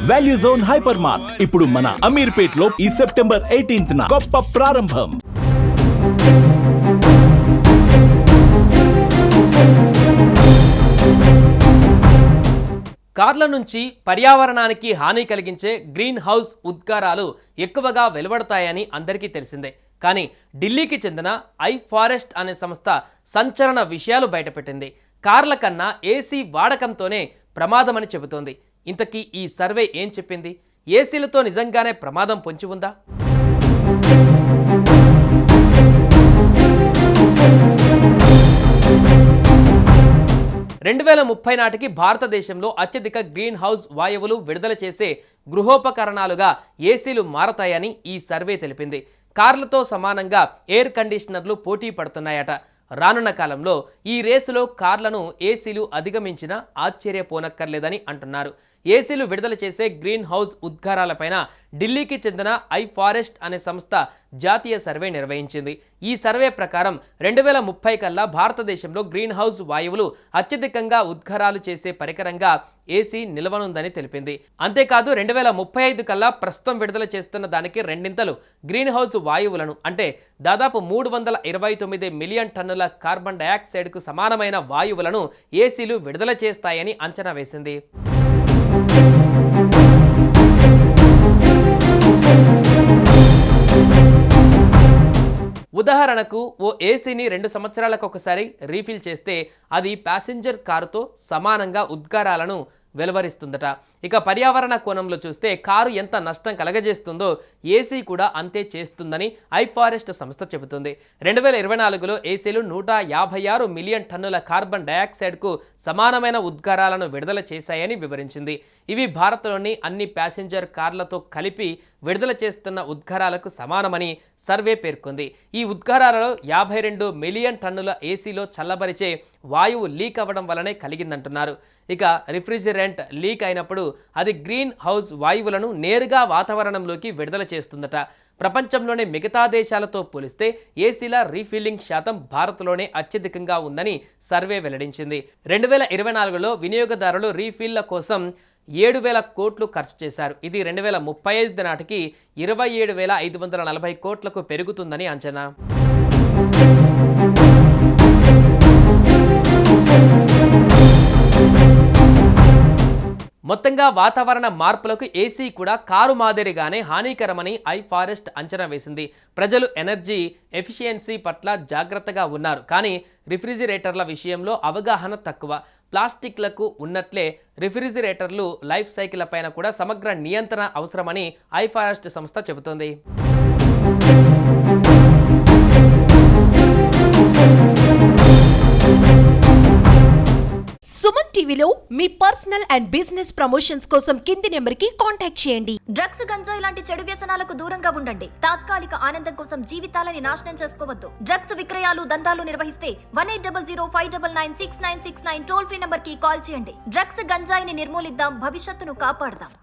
Value zone hyper mart ఇప్పుడు మన అమీర్పేట్ లో ఈ సెప్టెంబర్ 18న గొప్ప ప్రారంభం. కార్ల నుంచి పర్యావరణానికి హాని కలిగించే గ్రీన్ హౌస్ ఉద్గారాలు ఎక్కువగా వెలువడతాయని అందరికీ తెలిసిందే. కానీ ఢిల్లీకి చెందిన ఐఫారెస్ట్ అనే సంస్థ సంచలన విషయాలు బయటపెట్టింది. కార్ల కన్నా ఏసీ వాడకంతోనే ప్రమాదమని చెబుతోంది. ఇంతకీ ఈ సర్వే ఏం చెప్పింది? ఏసీలతో నిజంగానే ప్రమాదం పొంచి ఉందా? 2030 నాటికి భారతదేశంలో అత్యధిక గ్రీన్ హౌస్ వాయువులు విడుదల చేసే గృహోపకరణాలుగా ఏసీలు మారతాయని ఈ సర్వే తెలిపింది. కార్లతో సమానంగా ఎయిర్ కండిషనర్లు పోటీ పడుతున్నాయట. రానున్న కాలంలో ఈ రేసులో కార్లను ఏసీలు అధిగమించినా ఆశ్చర్యపోనక్కర్లేదని అంటున్నారు. ఏసీలు విడుదల చేసే గ్రీన్ హౌస్ ఉద్గారాలపైన ఢిల్లీకి చెందిన ఐఫారెస్ట్ అనే సంస్థ జాతీయ సర్వే నిర్వహించింది. ఈ సర్వే ప్రకారం 2030 కల్లా భారతదేశంలో గ్రీన్ హౌస్ వాయువులు అత్యధికంగా ఉద్గారాలు చేసే పరికరంగా ఏసీ నిలవనుందని తెలిపింది. అంతేకాదు 2035 కల్లా ప్రస్తుతం విడుదల చేస్తున్న దానికి రెండింతలు గ్రీన్ హౌస్ వాయువులను అంటే దాదాపు 329 మిలియన్ టన్నుల కార్బన్ డయాక్సైడ్కు సమానమైన వాయువులను ఏసీలు విడుదల చేస్తాయని అంచనా వేసింది. ఉదాహరణకు ఓ ఏసీని 2 సంవత్సరాలకు ఒకసారి రీఫిల్ చేస్తే అది ప్యాసింజర్ కారుతో సమానంగా ఉద్గారాలను వెలువరిస్తుందట. ఇక పర్యావరణ కోణంలో చూస్తే కారు ఎంత నష్టం కలగజేస్తుందో ఏసీ కూడా అంతే చేస్తుందని ఐఫారెస్ట్ సంస్థ చెబుతుంది. 2024లో ఏసీలు 156 మిలియన్ టన్నుల కార్బన్ డయాక్సైడ్కు సమానమైన ఉద్గారాలను విడుదల చేశాయని వివరించింది. ఇవి భారత్లోని అన్ని ప్యాసింజర్ కార్లతో కలిపి విడుదల చేస్తున్న ఉద్గారాలకు సమానమని సర్వే పేర్కొంది. ఈ ఉద్గారాలలో 52 మిలియన్ టన్నుల ఏసీలో చల్లబరిచే వాయువు లీక్ అవ్వడం వల్లనే కలిగిందంటున్నారు. ఇక రిఫ్రిజిరెంట్ లీక్ అయినప్పుడు అది గ్రీన్ హౌస్ వాయువులను నేరుగా వాతావరణంలోకి విడుదల చేస్తుందట. ప్రపంచంలోని మిగతా దేశాలతో పోలిస్తే ఏసీల రీఫిల్లింగ్ శాతం భారత్లోనే అత్యధికంగా ఉందని సర్వే వెల్లడించింది. 2024లో వినియోగదారులు రీఫిల్ల కోసం 7,000 కోట్లు ఖర్చు చేశారు. ఇది 2035 నాటికి 27,540 కోట్లకు పెరుగుతుందని అంచనా. మొత్తంగా వాతావరణ మార్పులకు ఏసీ కూడా కారు మాదిరిగానే హానికరమని ఐఫారెస్ట్ అంచనా వేసింది. ప్రజలు ఎనర్జీ ఎఫిషియన్సీ పట్ల జాగ్రత్తగా ఉన్నారు, కానీ రిఫ్రిజిరేటర్ల విషయంలో అవగాహన తక్కువ. ప్లాస్టిక్లకు ఉన్నట్లే రిఫ్రిజిరేటర్లు లైఫ్ సైకిల్ పైన కూడా సమగ్ర నియంత్రణ అవసరమని ఐఫారెస్ట్ సంస్థ చెబుతోంది. సుమన్ టీవీలో మీ పర్సనల్ అండ్ బిజినెస్ ప్రమోషన్స్ కోసం కింది నెంబర్కి కాంటాక్ట్ చేయండి. డ్రగ్స్, గంజాయి లాంటి చెడు వ్యసనాలకు దూరంగా ఉండండి. తాత్కాలిక ఆనందం కోసం జీవితాలని నాశనం చేసుకోవద్దు. డ్రగ్స్ విక్రయాలు, దందాలు నిర్వహిస్తే 1800599699 టోల్ ఫ్రీ నంబర్ కి కాల్ చేయండి. డ్రగ్స్, గంజాయిని నిర్మూలిద్దాం, భవిష్యత్తును కాపాడదాం.